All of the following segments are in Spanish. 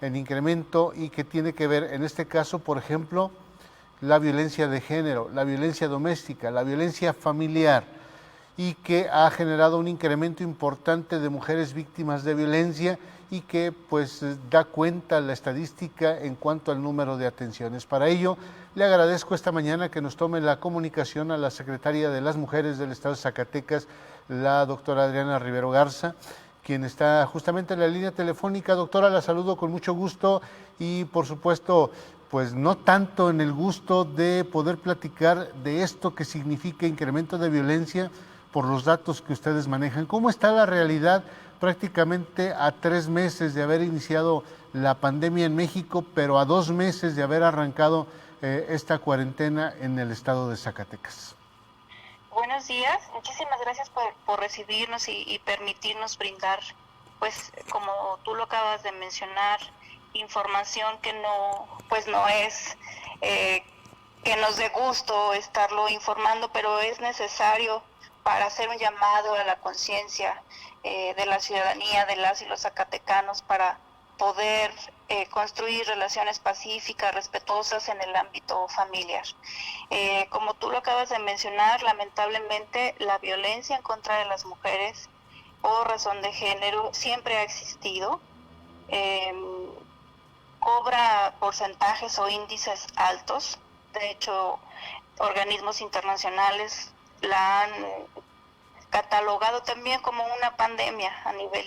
el incremento y que tiene que ver, en este caso, por ejemplo, la violencia de género, la violencia doméstica, la violencia familiar, y que ha generado un incremento importante de mujeres víctimas de violencia y que pues da cuenta la estadística en cuanto al número de atenciones. Para ello, le agradezco esta mañana que nos tome la comunicación a la secretaria de las Mujeres del Estado de Zacatecas, la doctora Adriana Rivero Garza, quien está justamente en la línea telefónica. Doctora, la saludo con mucho gusto y por supuesto, pues no tanto en el gusto de poder platicar de esto que significa incremento de violencia por los datos que ustedes manejan. ¿Cómo está la realidad prácticamente a 3 meses de haber iniciado la pandemia en México, pero a 2 meses de haber arrancado esta cuarentena en el estado de Zacatecas? Buenos días, muchísimas gracias por recibirnos y permitirnos brindar, pues como tú lo acabas de mencionar, información que no es que nos dé gusto estarlo informando, pero es necesario para hacer un llamado a la conciencia de la ciudadanía, de las y los zacatecanos, para poder construir relaciones pacíficas, respetuosas en el ámbito familiar. Como tú lo acabas de mencionar, lamentablemente la violencia en contra de las mujeres por razón de género siempre ha existido. Cobra porcentajes o índices altos. De hecho, organismos internacionales la han catalogado también como una pandemia a nivel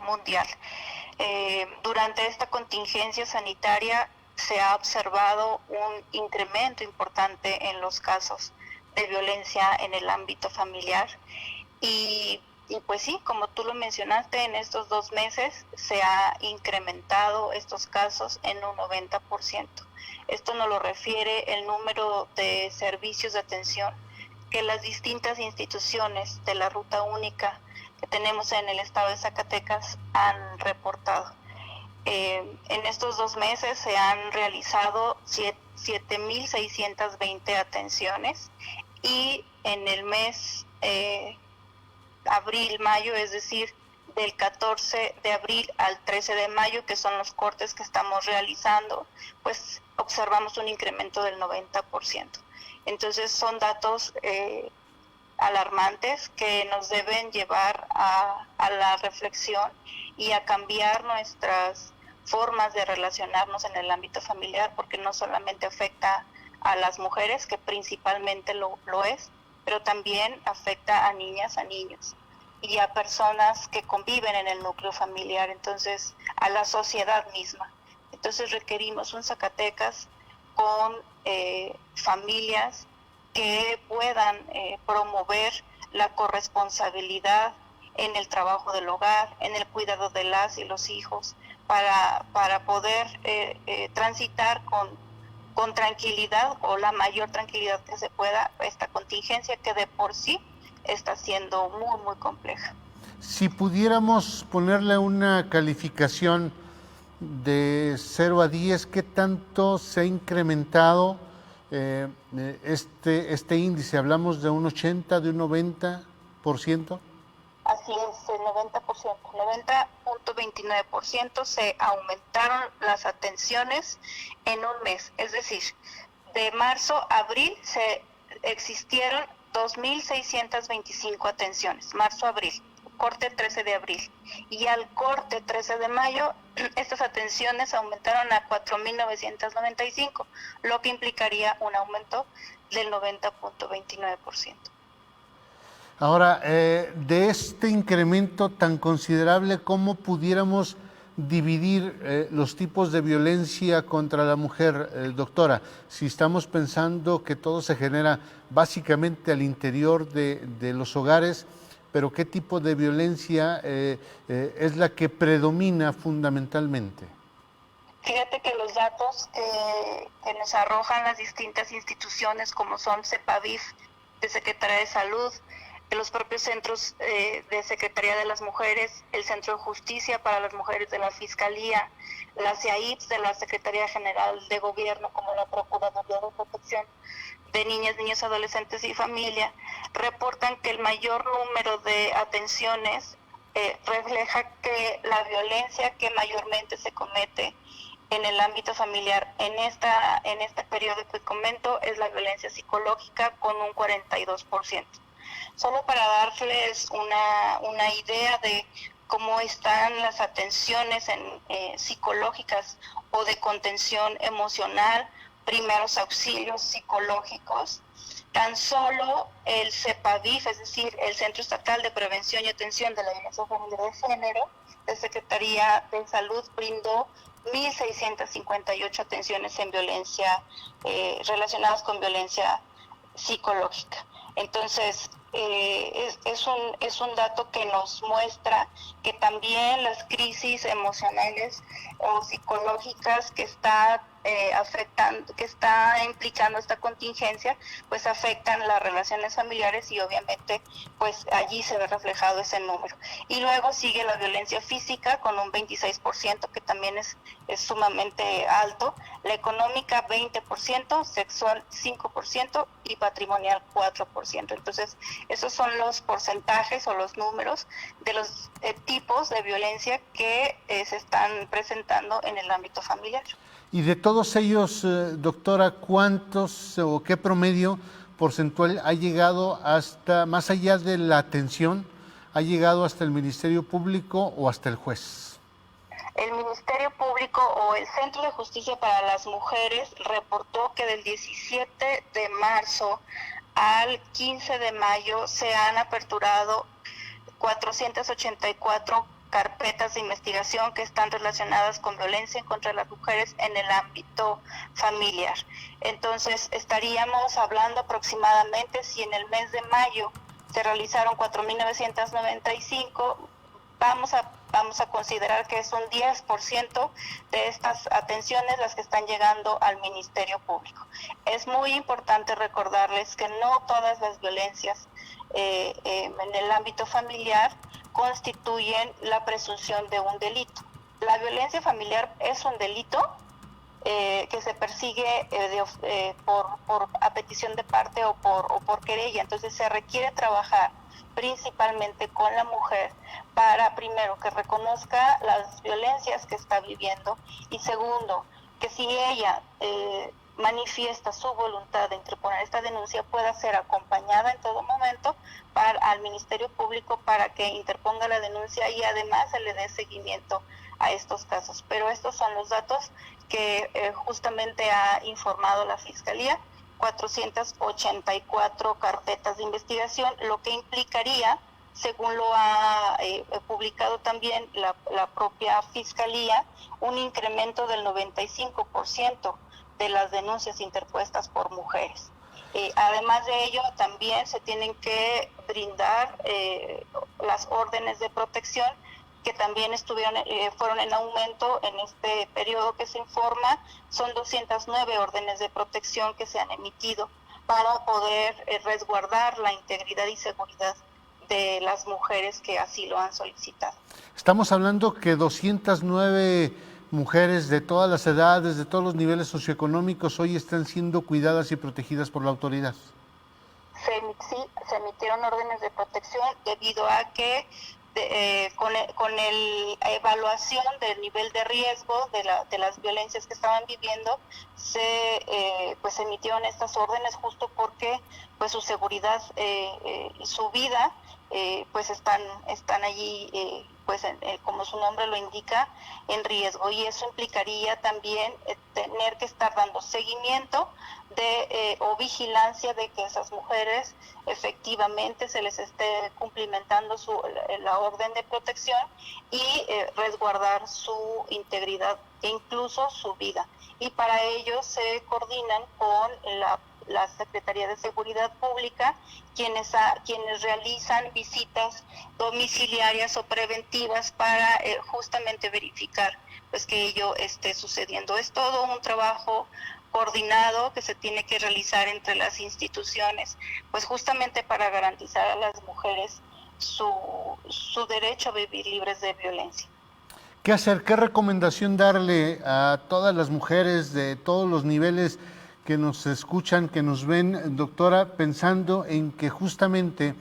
mundial. Durante esta contingencia sanitaria se ha observado un incremento importante en los casos de violencia en el ámbito familiar y pues sí, como tú lo mencionaste, en estos 2 meses se ha incrementado estos casos en un 90%. Esto nos lo refiere el número de servicios de atención que las distintas instituciones de la ruta única que tenemos en el estado de Zacatecas han reportado. En estos 2 meses se han realizado 7,620 atenciones y en el mes abril-mayo, es decir, del 14 de abril al 13 de mayo, que son los cortes que estamos realizando, pues observamos un incremento del 90%. Entonces son datos alarmantes que nos deben llevar a la reflexión y a cambiar nuestras formas de relacionarnos en el ámbito familiar, porque no solamente afecta a las mujeres, que principalmente lo es, pero también afecta a niñas, a niños y a personas que conviven en el núcleo familiar, entonces a la sociedad misma. Entonces requerimos un Zacatecas con familias que puedan promover la corresponsabilidad en el trabajo del hogar, en el cuidado de las y los hijos, para poder transitar con tranquilidad o la mayor tranquilidad que se pueda esta contingencia que de por sí está siendo muy, muy compleja. Si pudiéramos ponerle una calificación de 0 a 10, ¿qué tanto se ha incrementado este índice? ¿Hablamos de un 80, de un 90%? Así es, el 90%, 90.29% se aumentaron las atenciones en un mes. Es decir, de marzo a abril se existieron 2,625 atenciones, marzo-abril, corte 13 de abril. Y al corte 13 de mayo, estas atenciones aumentaron a 4,995, lo que implicaría un aumento del 90.29%. Ahora, de este incremento tan considerable, ¿cómo pudiéramos dividir los tipos de violencia contra la mujer, doctora? Si estamos pensando que todo se genera básicamente al interior de los hogares, pero ¿qué tipo de violencia es la que predomina fundamentalmente? Fíjate que los datos que nos arrojan las distintas instituciones, como son CEPAVIF, de Secretaría de Salud, de los propios centros de Secretaría de las Mujeres, el Centro de Justicia para las Mujeres de la Fiscalía, la CEAIPS de la Secretaría General de Gobierno, como la Procuraduría de Protección de Niñas, Niños, Adolescentes y Familia, reportan que el mayor número de atenciones refleja que la violencia que mayormente se comete en el ámbito familiar en este periodo que comento es la violencia psicológica con un 42%. Solo para darles una idea de cómo están las atenciones psicológicas o de contención emocional, primeros auxilios psicológicos, tan solo el CEPAVIF, es decir, el Centro Estatal de Prevención y Atención de la Violencia Familiar de Género, de Secretaría de Salud, brindó 1.658 atenciones en violencia, relacionadas con violencia psicológica. Entonces, es un dato que nos muestra que también las crisis emocionales o psicológicas que está afectando, que está implicando esta contingencia, pues afectan las relaciones familiares y obviamente pues allí se ve reflejado ese número. Y luego sigue la violencia física con un 26%, que también es sumamente alto, la económica 20%, sexual 5% y patrimonial 4%. Entonces, esos son los porcentajes o los números de los tipos de violencia que se están presentando en el ámbito familiar. Y de todos ellos, doctora, ¿cuántos o qué promedio porcentual ha llegado hasta, más allá de la atención, ha llegado hasta el Ministerio Público o hasta el juez? El Ministerio Público o el Centro de Justicia para las Mujeres reportó que del 17 de marzo al 15 de mayo se han aperturado 484 carpetas de investigación que están relacionadas con violencia en contra de las mujeres en el ámbito familiar. Entonces, estaríamos hablando aproximadamente, si en el mes de mayo se realizaron 4.995, vamos a considerar que es un 10% de estas atenciones las que están llegando al Ministerio Público. Es muy importante recordarles que no todas las violencias en el ámbito familiar constituyen la presunción de un delito. La violencia familiar es un delito que se persigue a petición de parte o por querella. Entonces se requiere trabajar principalmente con la mujer para, primero, que reconozca las violencias que está viviendo y segundo, que si ella manifiesta su voluntad de interponer esta denuncia, pueda ser acompañada en todo momento al Ministerio Público para que interponga la denuncia y además se le dé seguimiento a estos casos. Pero estos son los datos que justamente ha informado la Fiscalía: 484 carpetas de investigación, lo que implicaría, según lo ha publicado también la propia Fiscalía, un incremento del 95% de las denuncias interpuestas por mujeres. Además de ello, también se tienen que brindar las órdenes de protección, que también fueron en aumento en este periodo que se informa. Son 209 órdenes de protección que se han emitido para poder resguardar la integridad y seguridad de las mujeres que así lo han solicitado. Estamos hablando que 209 mujeres de todas las edades, de todos los niveles socioeconómicos, hoy están siendo cuidadas y protegidas por la autoridad. Sí, se emitieron órdenes de protección debido a que con la evaluación del nivel de riesgo de las violencias que estaban viviendo, pues se emitieron estas órdenes justo porque pues su seguridad y su vida pues están allí, pues como su nombre lo indica, en riesgo, y eso implicaría también tener que estar dando seguimiento o vigilancia de que esas mujeres efectivamente se les esté cumplimentando la orden de protección y resguardar su integridad e incluso su vida. Y para ello se coordinan con la Secretaría de Seguridad Pública, quienes realizan visitas domiciliarias o preventivas para justamente verificar pues que ello esté sucediendo. Es todo un trabajo coordinado que se tiene que realizar entre las instituciones, pues justamente para garantizar a las mujeres su derecho a vivir libres de violencia. ¿Qué hacer? ¿Qué recomendación darle a todas las mujeres de todos los niveles que nos escuchan, que nos ven, doctora, pensando en que justamente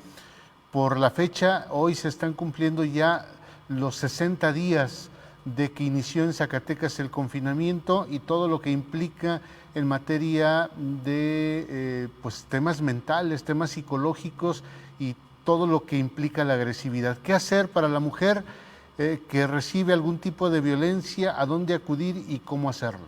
Por la fecha, hoy se están cumpliendo ya los 60 días de que inició en Zacatecas el confinamiento y todo lo que implica en materia de pues, temas mentales, temas psicológicos y todo lo que implica la agresividad. ¿Qué hacer para la mujer que recibe algún tipo de violencia? ¿A dónde acudir y cómo hacerlo?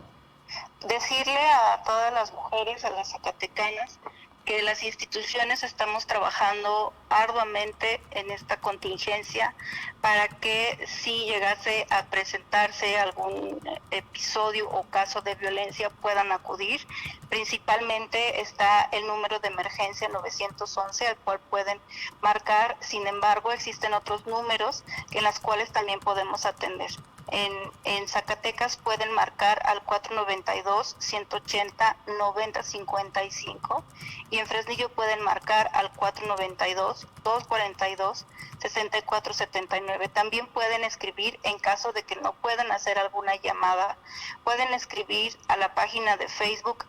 Decirle a todas las mujeres, a las zacatecanas, que las instituciones estamos trabajando arduamente en esta contingencia para que si llegase a presentarse algún episodio o caso de violencia puedan acudir. Principalmente está el número de emergencia 911 al cual pueden marcar. Sin embargo, existen otros números en los cuales también podemos atender. En Zacatecas pueden marcar al 492-180-9055 y en Fresnillo pueden marcar al 492-242-6479. También pueden escribir en caso de que no puedan hacer alguna llamada. Pueden escribir a la página de Facebook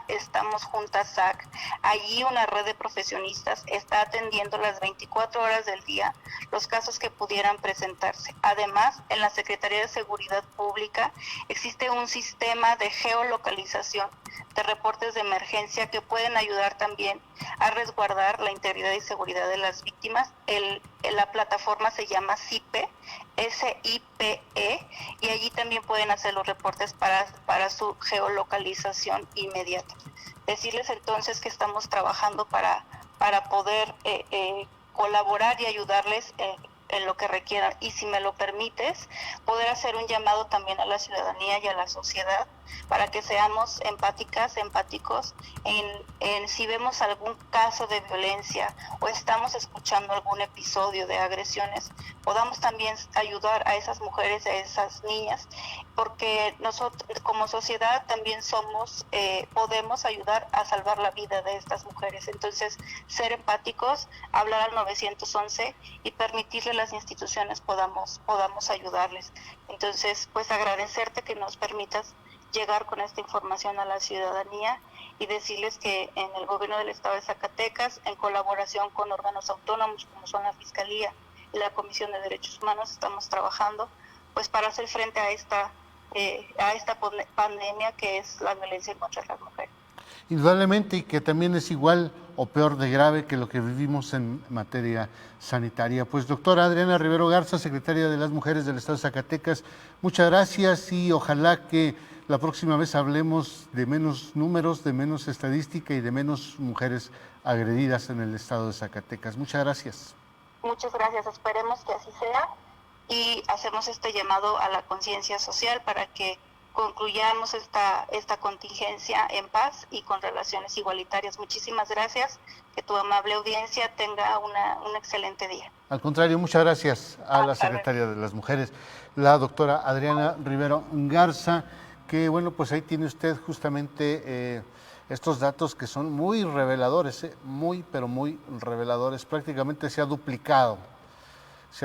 @estamosjuntaszac. Allí una red de profesionistas está atendiendo las 24 horas del día los casos que pudieran presentarse. Además, en la Secretaría de Seguridad Pública existe un sistema de geolocalización de reportes de emergencia que pueden ayudar también a resguardar la integridad y seguridad de las víctimas. La plataforma se llama SIPE, SIPE, y allí también pueden hacer los reportes para su geolocalización inmediata. Decirles entonces que estamos trabajando para poder colaborar y ayudarles en lo que requieran. Y si me lo permites, poder hacer un llamado también a la ciudadanía y a la sociedad para que seamos empáticos en si vemos algún caso de violencia o estamos escuchando algún episodio de agresiones, podamos también ayudar a esas mujeres, a esas niñas, porque nosotros como sociedad también podemos ayudar a salvar la vida de estas mujeres. Entonces, ser empáticos, hablar al 911 y permitirle a las instituciones podamos ayudarles. Entonces, pues agradecerte que nos permitas llegar con esta información a la ciudadanía y decirles que en el gobierno del estado de Zacatecas, en colaboración con órganos autónomos como son la Fiscalía y la Comisión de Derechos Humanos, estamos trabajando pues para hacer frente a esta pandemia que es la violencia contra las mujeres. Indudablemente, y que también es igual o peor de grave que lo que vivimos en materia sanitaria. Pues doctora Adriana Rivero Garza, secretaria de las Mujeres del Estado de Zacatecas, muchas gracias y ojalá que la próxima vez hablemos de menos números, de menos estadística y de menos mujeres agredidas en el Estado de Zacatecas. Muchas gracias. Muchas gracias, esperemos que así sea y hacemos este llamado a la conciencia social para que concluyamos esta contingencia en paz y con relaciones igualitarias. Muchísimas gracias, que tu amable audiencia tenga un excelente día. Al contrario, muchas gracias a la secretaria de las Mujeres, la doctora Adriana Rivero Garza, que bueno, pues ahí tiene usted justamente estos datos que son muy reveladores, muy, pero muy reveladores. Prácticamente se ha duplicado